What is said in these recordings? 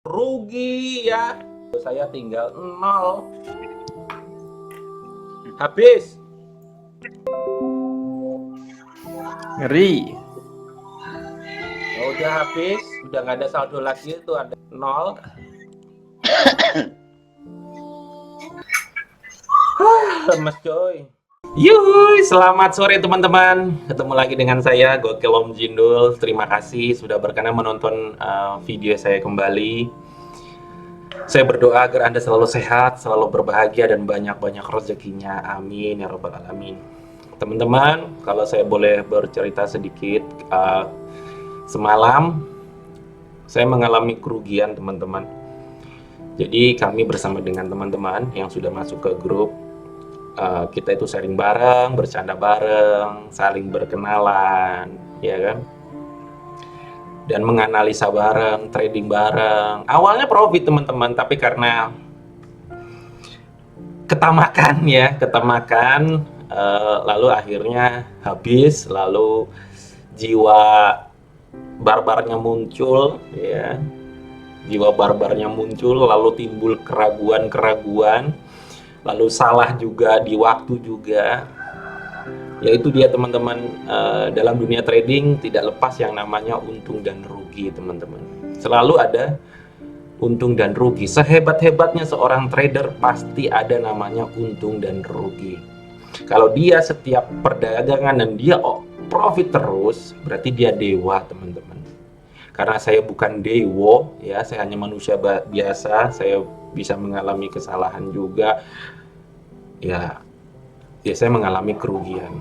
Rugi ya. Saya tinggal 0. Habis. Ngeri. Oh, udah habis, udah nggak ada saldo lagi, itu ada 0. Lemes coy. Yuhuy, selamat sore teman-teman. Ketemu lagi dengan saya Gokil Om Jindul. Terima kasih sudah berkenan menonton video saya kembali. Saya berdoa agar Anda selalu sehat, selalu berbahagia dan banyak-banyak rezekinya. Amin ya robbal alamin. Teman-teman, kalau saya boleh bercerita sedikit, semalam saya mengalami kerugian teman-teman. Jadi kami bersama dengan teman-teman yang sudah masuk ke grup, kita itu sharing bareng, bercanda bareng, saling berkenalan, ya kan? Dan menganalisa bareng, trading bareng. Awalnya profit teman-teman, tapi karena ketamakan, lalu akhirnya habis, lalu jiwa barbarnya muncul, ya. Jiwa barbarnya muncul, lalu timbul keraguan-keraguan, lalu salah juga di waktu juga. Yaitu dia teman-teman, dalam dunia trading tidak lepas yang namanya untung dan rugi teman-teman. Selalu ada untung dan rugi. Sehebat-hebatnya seorang trader pasti ada namanya untung dan rugi. Kalau dia setiap perdagangan dan dia profit terus, berarti dia dewa teman-teman. Karena saya bukan dewo, ya, saya hanya manusia biasa, saya bisa mengalami kesalahan juga, ya saya mengalami kerugian.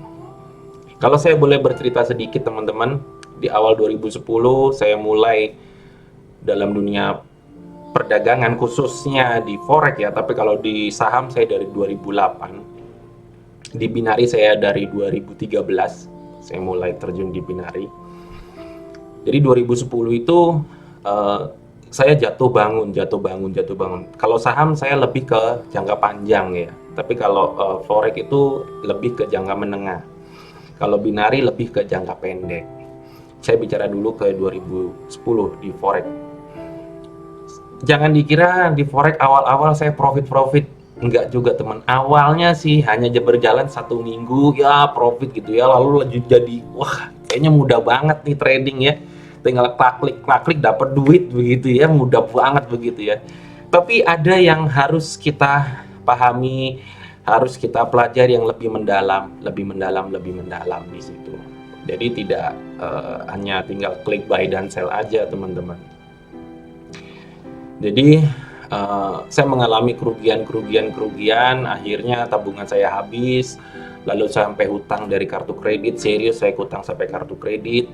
Kalau saya boleh bercerita sedikit teman-teman, di awal 2010 saya mulai dalam dunia perdagangan, khususnya di forex ya, tapi kalau di saham saya dari 2008, di binari saya dari 2013 saya mulai terjun di binari. Jadi 2010 itu saya jatuh bangun. Kalau saham saya lebih ke jangka panjang ya, tapi kalau forex itu lebih ke jangka menengah. Kalau binari lebih ke jangka pendek. Saya bicara dulu ke 2010 di forex. Jangan dikira di forex awal-awal saya profit. Enggak juga teman. Awalnya sih hanya berjalan 1 minggu ya profit gitu ya, lalu lanjut jadi wah kayaknya mudah banget nih trading ya, tinggal klik dapat duit begitu ya, mudah banget begitu ya. Tapi ada yang harus kita pahami, harus kita pelajari yang lebih mendalam di situ. Jadi tidak hanya tinggal klik buy dan sell aja teman-teman. Jadi saya mengalami kerugian, akhirnya tabungan saya habis, lalu sampai hutang dari kartu kredit, serius saya hutang sampai kartu kredit.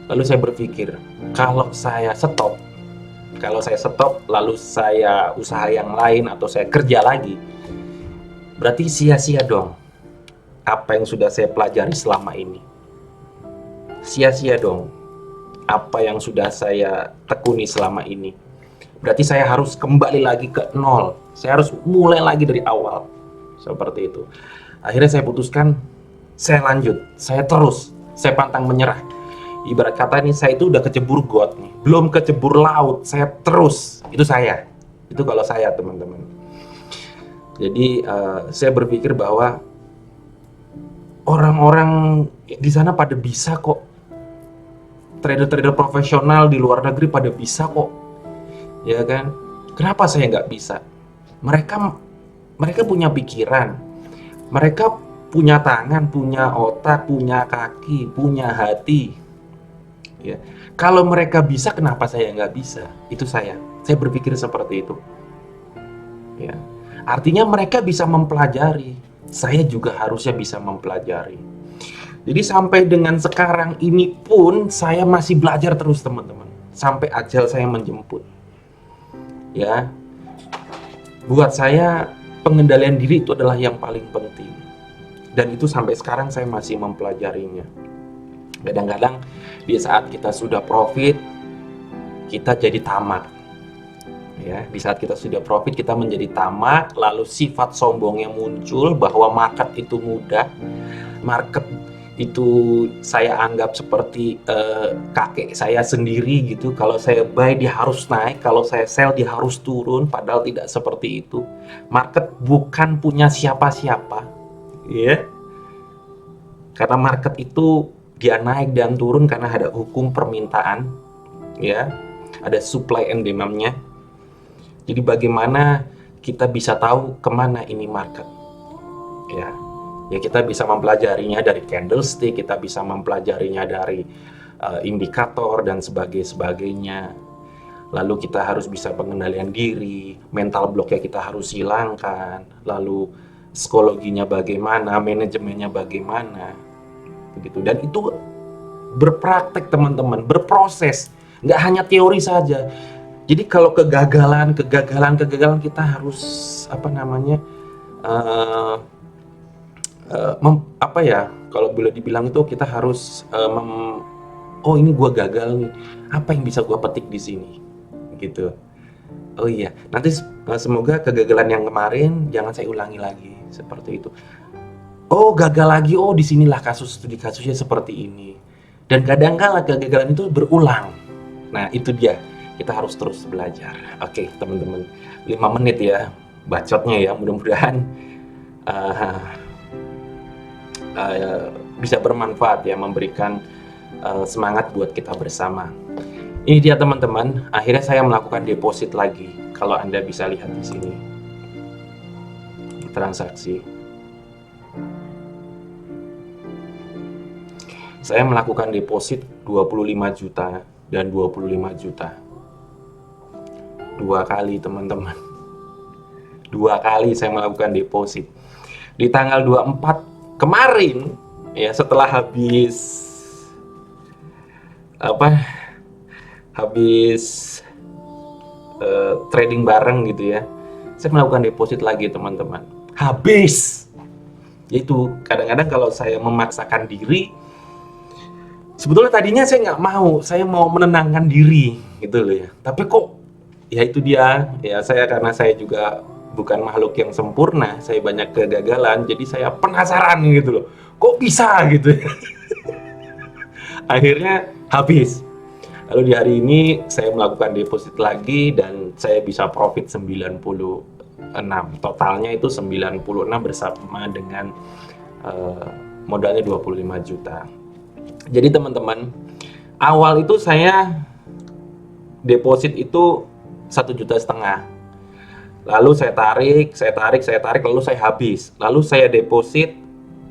Lalu saya berpikir, kalau saya stop, lalu saya usaha yang lain atau saya kerja lagi, berarti sia-sia dong apa yang sudah saya pelajari selama ini. Sia-sia dong apa yang sudah saya tekuni selama ini. Berarti saya harus kembali lagi ke nol. Saya harus mulai lagi dari awal. Seperti itu. Akhirnya saya putuskan, saya lanjut. Saya terus. Saya pantang menyerah. Ibarat kata nih, saya itu udah kecebur got nih. Belum kecebur laut. Saya terus. Itu saya. Itu kalau saya, teman-teman. Jadi, saya berpikir bahwa orang-orang di sana pada bisa kok. Trader-trader profesional di luar negeri pada bisa kok. Ya kan? Kenapa saya nggak bisa? Mereka punya pikiran, mereka punya tangan, punya otak, punya kaki, punya hati. Ya, kalau mereka bisa, kenapa saya nggak bisa? Itu saya berpikir seperti itu. Ya, artinya mereka bisa mempelajari, saya juga harusnya bisa mempelajari. Jadi sampai dengan sekarang ini pun saya masih belajar terus teman-teman, sampai ajal saya menjemput. Ya, buat saya pengendalian diri itu adalah yang paling penting, dan itu sampai sekarang saya masih mempelajarinya. Kadang-kadang di saat kita sudah profit, kita jadi tamak. Ya, di saat kita sudah profit kita menjadi tamak, lalu sifat sombongnya muncul bahwa market itu mudah, market itu saya anggap seperti kakek saya sendiri gitu. Kalau saya buy dia harus naik, kalau saya sell dia harus turun, padahal tidak seperti itu. Market bukan punya siapa-siapa, ya. Karena market itu dia naik dan turun karena ada hukum permintaan, ya. Ada supply and demand-nya. Jadi bagaimana kita bisa tahu kemana ini market, ya. Ya kita bisa mempelajarinya dari candlestick, kita bisa mempelajarinya dari indikator dan sebagainya. Lalu kita harus bisa pengendalian diri, mental blocknya kita harus hilangkan, lalu psikologinya bagaimana, manajemennya bagaimana, begitu. Dan itu berpraktek teman-teman, berproses, nggak hanya teori saja. Jadi kalau kegagalan kita harus kalau boleh dibilang itu kita harus oh ini gua gagal nih, apa yang bisa gua petik di sini, gitu. Oh iya, nanti semoga kegagalan yang kemarin jangan saya ulangi lagi seperti itu. Oh gagal lagi, oh disinilah studi kasusnya seperti ini. Dan kadang-kala kegagalan itu berulang. Nah itu dia, kita harus terus belajar. Oke teman-teman, 5 menit ya bacotnya ya, mudah-mudahan bisa bermanfaat ya, memberikan semangat buat kita bersama. Ini dia teman-teman, akhirnya saya melakukan deposit lagi. Kalau Anda bisa lihat di sini transaksi, saya melakukan deposit 25 juta dan 25 juta 2 kali teman-teman. 2 kali saya melakukan deposit di tanggal 24 kemarin ya, setelah habis trading bareng gitu ya, saya melakukan deposit lagi teman-teman. Habis. Yaitu kadang-kadang kalau saya memaksakan diri, sebetulnya tadinya saya nggak mau, saya mau menenangkan diri gitu loh ya. Tapi kok ya itu dia ya, karena saya juga bukan makhluk yang sempurna, saya banyak kegagalan, jadi saya penasaran gitu loh, kok bisa gitu ya. Akhirnya habis. Lalu di hari ini saya melakukan deposit lagi dan saya bisa profit 96. Totalnya itu 96 bersama dengan modalnya 25 juta. Jadi teman-teman, awal itu saya deposit itu 1,5 juta. Lalu saya tarik, lalu saya habis. Lalu saya deposit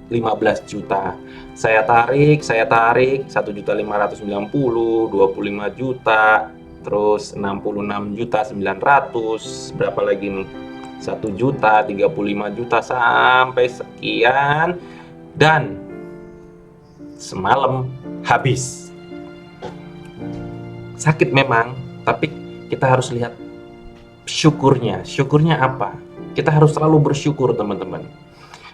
15 juta. Saya tarik, 1.590.000, 25 juta, terus 66 juta 900, berapa lagi nih? 1 juta, 35 juta sampai sekian, dan semalam habis. Sakit memang, tapi kita harus lihat syukurnya. Syukurnya apa? Kita harus selalu bersyukur teman-teman.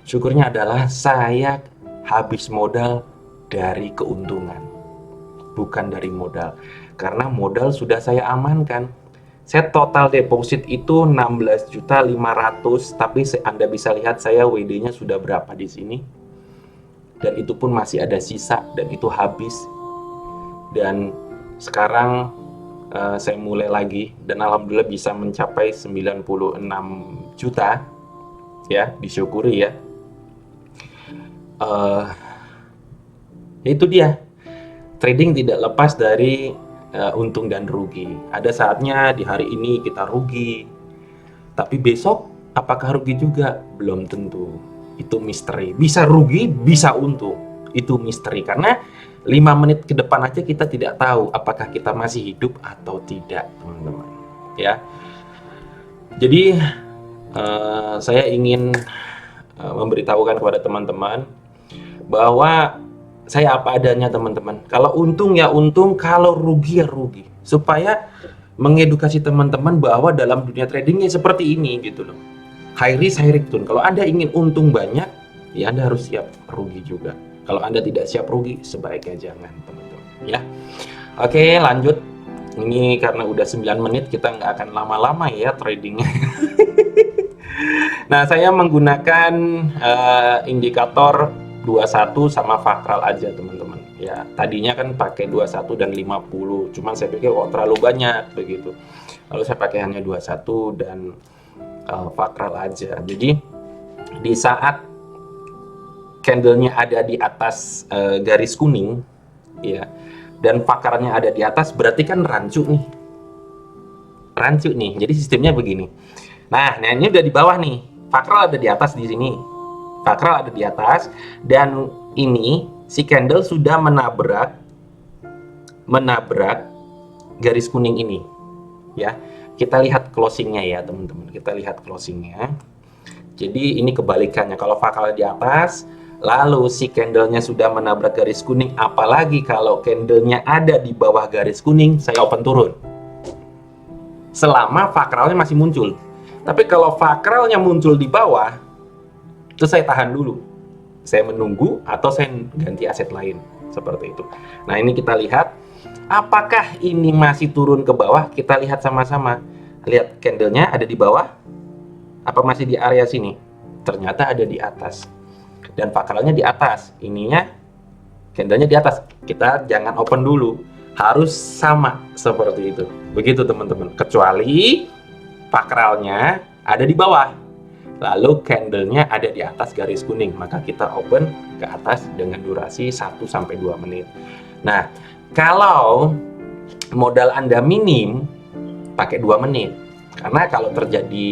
Syukurnya adalah saya habis modal dari keuntungan, bukan dari modal. Karena modal sudah saya amankan. Saya total deposit itu 16.500.000, tapi Anda bisa lihat saya WD-nya sudah berapa di sini. Dan itu pun masih ada sisa dan itu habis. Dan sekarang saya mulai lagi dan alhamdulillah bisa mencapai 96 juta. Ya, disyukuri ya. Itu dia, trading tidak lepas dari untung dan rugi. Ada saatnya di hari ini kita rugi, tapi besok apakah rugi juga? Belum tentu. Itu misteri. Bisa rugi, bisa untung. Itu misteri karena 5 menit ke depan aja kita tidak tahu apakah kita masih hidup atau tidak, teman-teman. Ya. Jadi saya ingin memberitahukan kepada teman-teman bahwa saya apa adanya teman-teman. Kalau untung ya untung, kalau rugi ya rugi. Supaya mengedukasi teman-teman bahwa dalam dunia tradingnya seperti ini gitu loh. High risk, high return. Kalau Anda ingin untung banyak, ya Anda harus siap rugi juga. Kalau Anda tidak siap rugi, sebaiknya jangan teman-teman. Ya, oke lanjut. Ini karena udah 9 menit, kita nggak akan lama-lama ya tradingnya. Nah, saya menggunakan indikator 21 sama fakral aja teman-teman ya. Tadinya kan pakai 21 dan 50, cuman saya pikir terlalu banyak begitu, lalu saya pakai hanya 21 dan fakral aja. Jadi di saat candlenya ada di atas garis kuning ya, dan fakralnya ada di atas, berarti kan rancu nih. Jadi sistemnya begini. Nah ini udah di bawah nih, fakral ada di atas di sini, fakral ada di atas, dan ini si candle sudah menabrak garis kuning ini ya. Kita lihat closingnya ya teman-teman, kita lihat closingnya. Jadi ini kebalikannya, kalau fakral di atas lalu si candlenya sudah menabrak garis kuning, apalagi kalau candlenya ada di bawah garis kuning, saya open turun selama fakralnya masih muncul. Tapi kalau fakralnya muncul di bawah, itu saya tahan dulu, saya menunggu atau saya ganti aset lain, seperti itu. Nah ini kita lihat apakah ini masih turun ke bawah. Kita lihat sama-sama, lihat candlenya ada di bawah apa masih di area sini. Ternyata ada di atas dan fakralnya di atas, ininya candlenya di atas. Kita jangan open dulu, harus sama seperti itu, begitu teman-teman. Kecuali fakralnya ada di bawah lalu candlenya ada di atas garis kuning, maka kita open ke atas dengan durasi 1-2 menit. Nah kalau modal Anda minim, pakai 2 menit, karena kalau terjadi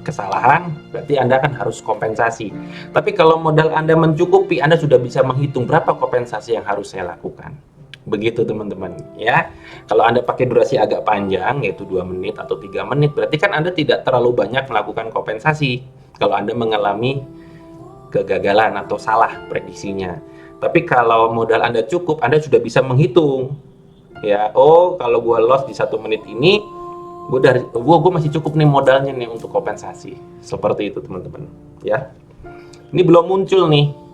kesalahan berarti Anda kan harus kompensasi. Tapi kalau modal Anda mencukupi, Anda sudah bisa menghitung berapa kompensasi yang harus saya lakukan. Begitu teman-teman ya. Kalau Anda pakai durasi agak panjang, yaitu 2 menit atau 3 menit, berarti kan Anda tidak terlalu banyak melakukan kompensasi kalau Anda mengalami kegagalan atau salah prediksinya. Tapi kalau modal Anda cukup, Anda sudah bisa menghitung ya, oh kalau gua loss di 1 menit ini, gua masih cukup nih modalnya nih untuk kompensasi. Seperti itu teman-teman ya. Ini belum muncul nih.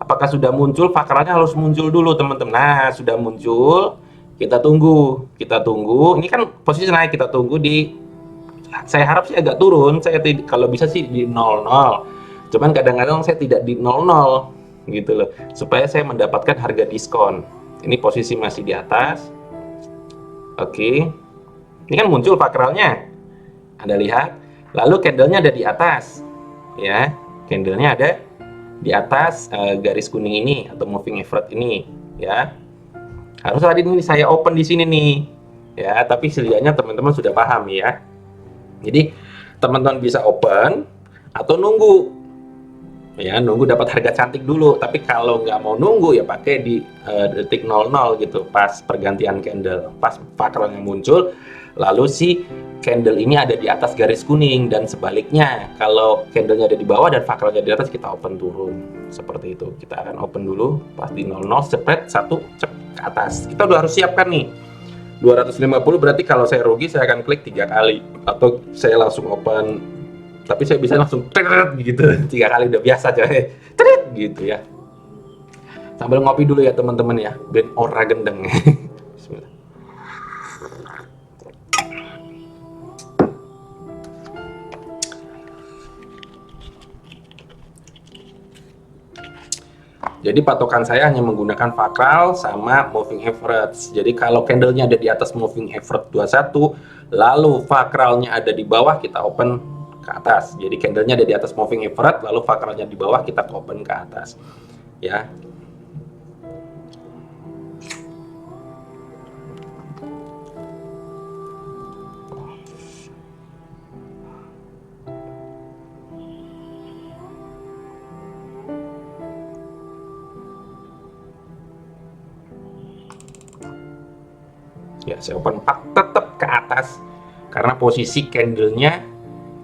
Apakah sudah muncul? Fakralnya harus muncul dulu teman-teman. Nah sudah muncul, kita tunggu. Ini kan posisi naik, kita tunggu di, saya harap sih agak turun. Saya kalau bisa sih di 00. Cuman kadang-kadang saya tidak di 00 gitu loh, supaya saya mendapatkan harga diskon. Ini posisi masih di atas. Oke, ini kan muncul fakralnya, Anda lihat. Lalu candlenya ada di atas ya, candlenya ada di atas garis kuning ini atau moving average ini ya. Harus tadi ini saya open di sini nih ya, tapi setidaknya teman-teman sudah paham ya. Jadi teman-teman bisa open atau nunggu ya, nunggu dapat harga cantik dulu. Tapi kalau nggak mau nunggu ya pakai di detik 00 gitu, pas pergantian candle, pas fakralnya muncul, lalu si candle ini ada di atas garis kuning, dan sebaliknya kalau candlenya ada di bawah dan fakralnya di atas, kita open turun seperti itu. Kita akan open dulu pas di 00, spread 1 cek ke atas. Kita udah harus siapkan nih 250, berarti kalau saya rugi saya akan klik 3 kali atau saya langsung open, tapi saya bisa langsung gitu 3 kali, udah biasa coy gitu ya. Sambil ngopi dulu ya teman-teman ya, ben ora gendeng. Bismillah. Jadi patokan saya hanya menggunakan fakral sama moving average. Jadi kalau candlenya ada di atas moving average 21, lalu fakralnya ada di bawah, kita open ke atas. Jadi candlenya ada di atas moving average, lalu fakralnya di bawah, kita open ke atas. Ya. Ya, saya open tetap ke atas karena posisi candlenya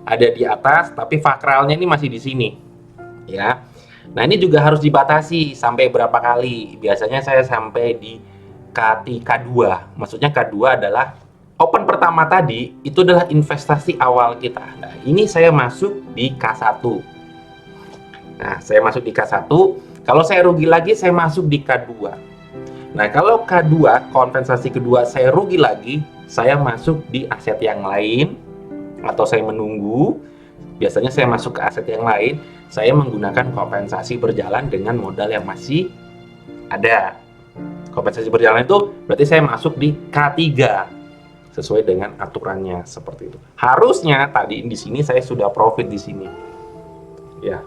ada di atas, tapi fakralnya ini masih di sini ya. Nah ini juga harus dibatasi sampai berapa kali. Biasanya saya sampai di K2. Maksudnya K2 adalah open pertama tadi, itu adalah investasi awal kita. Nah ini saya masuk di K1. Nah saya masuk di K1, kalau saya rugi lagi saya masuk di K2. Nah kalau K2, kompensasi kedua, saya rugi lagi, saya masuk di aset yang lain, atau saya menunggu Biasanya saya masuk ke aset yang lain, saya menggunakan kompensasi berjalan dengan modal yang masih ada. Kompensasi berjalan itu berarti saya masuk di K3 sesuai dengan aturannya seperti itu. Harusnya tadi di sini saya sudah profit di sini. Ya.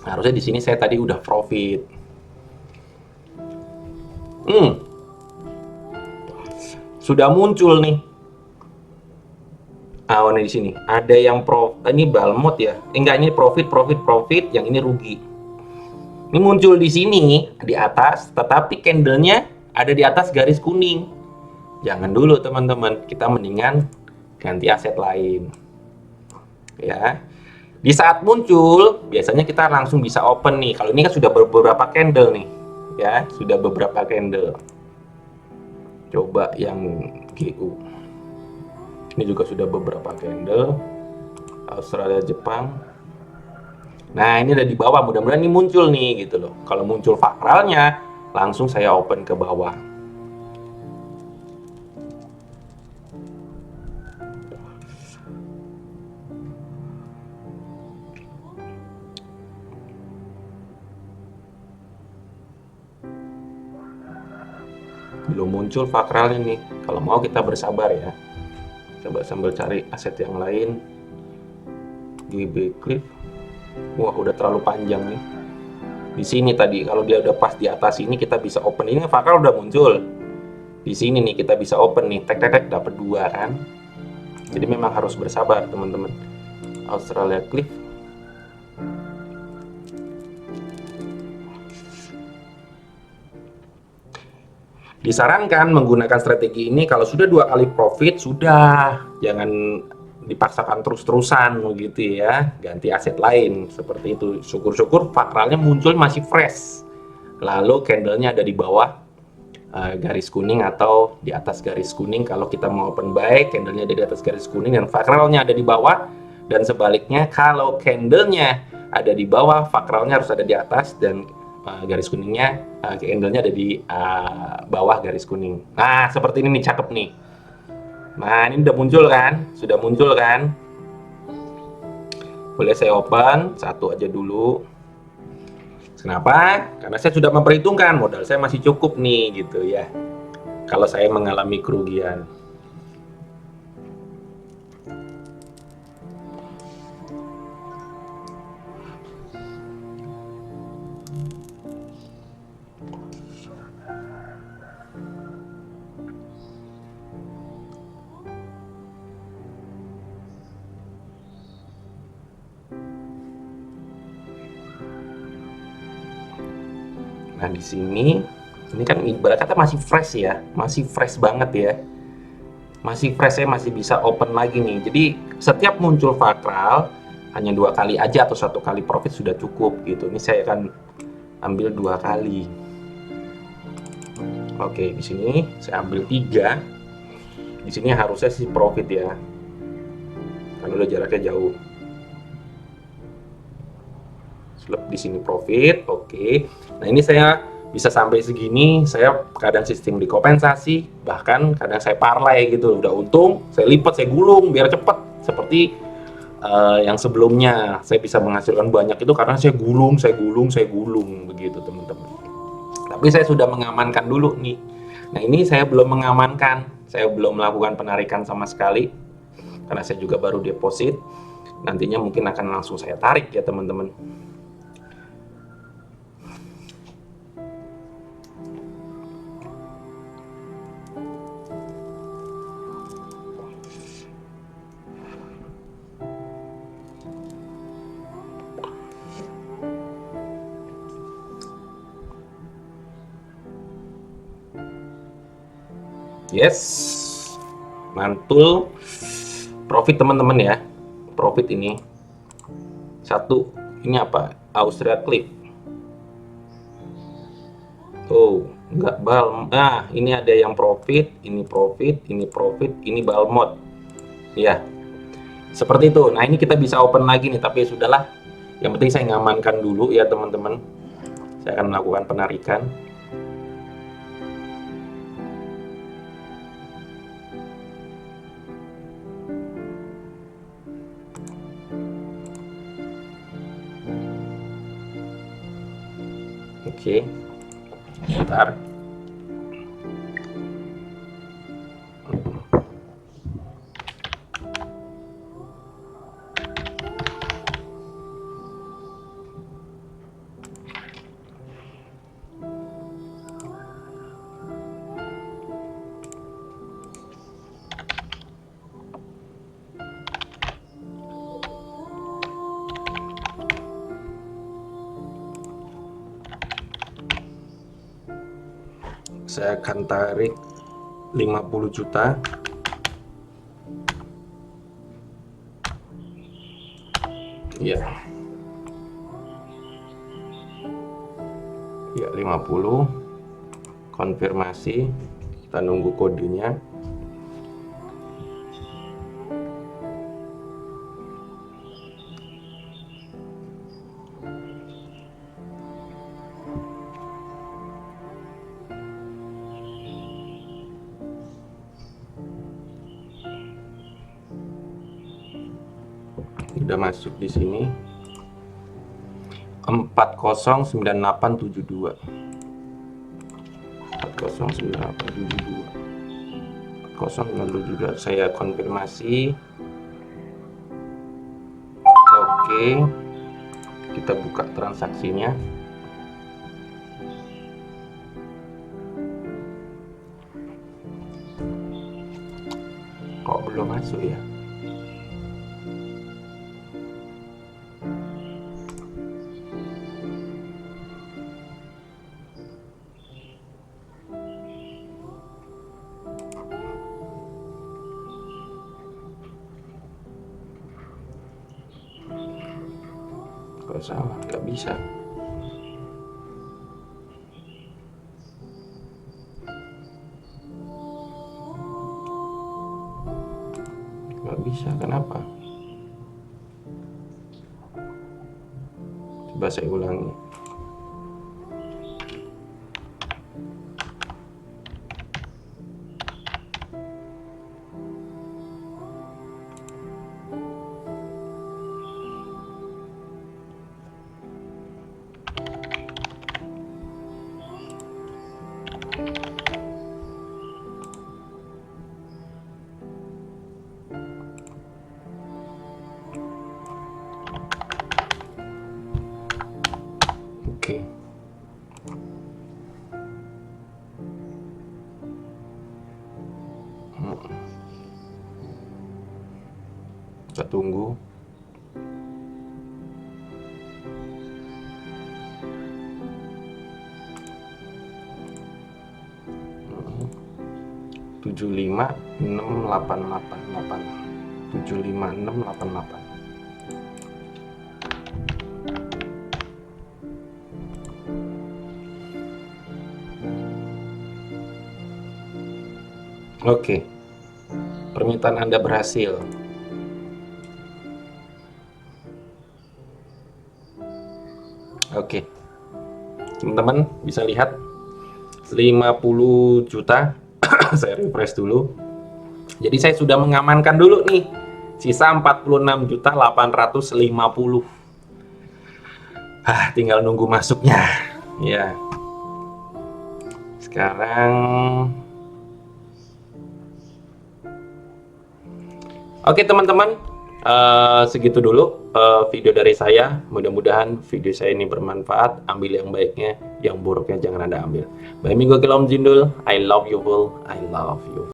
Harusnya di sini saya tadi udah profit. Sudah muncul nih. Ini di sini. Ada yang ini Balmot ya. Enggak, ini profit, yang ini rugi. Ini muncul di sini di atas, tetapi candlenya ada di atas garis kuning. Jangan dulu teman-teman, kita mendingan ganti aset lain. Ya. Di saat muncul, biasanya kita langsung bisa open nih. Kalau ini kan sudah beberapa candle nih. Ya, sudah beberapa candle. Coba yang GU. Ini juga sudah beberapa candle. Australia, Jepang. Nah, ini ada di bawah. Mudah-mudahan ini muncul nih gitu loh. Kalau muncul fakralnya, langsung saya open ke bawah. Belum muncul fakralnya nih. Kalau mau kita bersabar ya. Coba sambil cari aset yang lain. GB Cliff. Wah, udah terlalu panjang nih. Di sini tadi kalau dia udah pas di atas ini kita bisa open. Ini fakral udah muncul. Di sini nih kita bisa open nih. Tek dapat 2 kan. Jadi memang harus bersabar teman-teman. Australia Cliff. Disarankan menggunakan strategi ini kalau sudah 2 kali profit, sudah, jangan dipaksakan terus-terusan gitu ya, ganti aset lain seperti itu. Syukur-syukur fakralnya muncul masih fresh, lalu candlenya ada di bawah garis kuning atau di atas garis kuning. Kalau kita mau open buy, candlenya ada di atas garis kuning dan fakralnya ada di bawah, dan sebaliknya kalau candlenya ada di bawah, fakralnya harus ada di atas, dan garis kuningnya, candlenya ada di bawah garis kuning. Nah, seperti ini nih, cakep nih. Nah, ini udah muncul kan? Sudah muncul kan? Boleh saya open satu aja dulu. Kenapa? Karena saya sudah memperhitungkan modal saya masih cukup nih gitu ya. Kalau saya mengalami kerugian. Nah, di sini ini kan ibarat kata masih fresh ya, masih fresh banget ya. Masih fresh, saya masih bisa open lagi nih. Jadi setiap muncul fakral hanya 2 kali aja atau 1 kali profit sudah cukup gitu. Ini saya akan ambil 2 kali. Oke, di sini saya ambil 3. Di sini harusnya sih profit ya. Kan udah jaraknya jauh. Di sini profit, oke. Nah, ini saya bisa sampai segini, saya kadang sistem dikompensasi, bahkan kadang saya parlay gitu. Udah untung, saya lipat, saya gulung biar cepet. Seperti yang sebelumnya, saya bisa menghasilkan banyak itu karena saya gulung begitu teman-teman. Tapi saya sudah mengamankan dulu nih. Nah, ini saya belum mengamankan, saya belum melakukan penarikan sama sekali karena saya juga baru deposit. Nantinya mungkin akan langsung saya tarik ya teman-teman. Yes, mantul profit teman-teman ya. Profit ini satu, ini apa? Australia Cliff. Oh, enggak bal. Nah, ini ada yang profit, ini profit, ini profit, ini Balmot. Ya, seperti itu. Nah, ini kita bisa open lagi nih, tapi ya sudahlah. Yang penting saya ngamankan dulu ya teman-teman. Saya akan melakukan penarikan. Oke. Bentar. Saya akan tarik 50 juta. Ya. Ya, 50. Konfirmasi. Kita nunggu kodenya. Udah masuk di sini 409872 409872 saya konfirmasi. Oke, kita buka transaksinya. Kok belum masuk ya? Kok salah? Nggak bisa. Nggak bisa, kenapa? Coba saya ulangi. Oke. Kita tunggu. Tujuh lima enam delapan delapan 75688. Oke, permintaan Anda berhasil. Oke, teman-teman bisa lihat 50 juta. Saya refresh dulu. Jadi saya sudah mengamankan dulu nih. Sisa 46.850. Tinggal nunggu masuknya. Ya. Sekarang oke teman-teman, segitu dulu video dari saya. Mudah-mudahan video saya ini bermanfaat. Ambil yang baiknya, yang buruknya jangan Anda ambil. Bye minggu kelam jindul. I love you all. I love you.